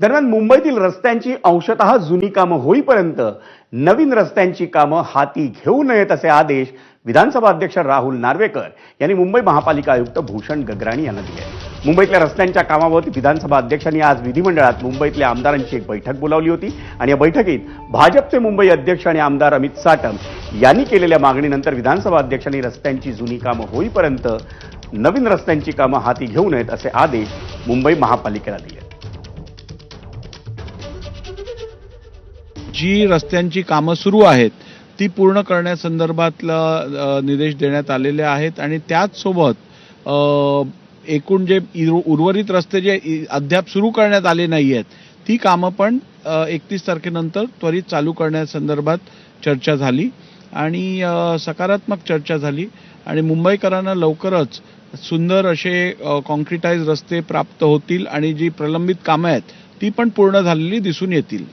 दरम्यान मुंबईतील रस्त्यांची अंशतः जुनी कामं होईपर्यंत नवीन रस्त्यांची कामं हाती घेऊ नयेत असे आदेश विधानसभा अध्यक्ष राहुल नार्वेकर यांनी मुंबई महापालिका आयुक्त भूषण गगराणी यांना दिले. मुंबईतल्या रस्त्यांच्या कामाबाबत विधानसभा अध्यक्षांनी आज विधिमंडळात मुंबईतल्या आमदारांची एक बैठक बोलावली होती आणि या बैठकीत भाजपचे मुंबई अध्यक्ष आणि आमदार अमित साटम यांनी केलेल्या मागणीनंतर विधानसभा अध्यक्षांनी रस्त्यांची जुनी कामं होईपर्यंत नवीन रस्त्यांची कामं हाती घेऊ नयेत असे आदेश मुंबई महापालिकेला दिले. जी रस्त्यांची कामं सुरू आहेत ती पूर्ण करण्यासंदर्भातला निर्देश देण्यात आलेले आहेत आणि त्याच सोबत एकूण जे उर्वरित रस्ते जे अद्याप सुरू करण्यात आले नाही आहेत ती कामं पण 31 तारखेनंतर त्वरित चालू करण्यासंदर्भात चर्चा झाली आणि सकारात्मक चर्चा झाली आणि मुंबईकरांना लवकरच सुंदर असे कॉन्क्रिटाइज रस्ते प्राप्त होतील आणि जी प्रलंबित कामं आहेत ती पण पूर्ण झालेली दिसून येतील.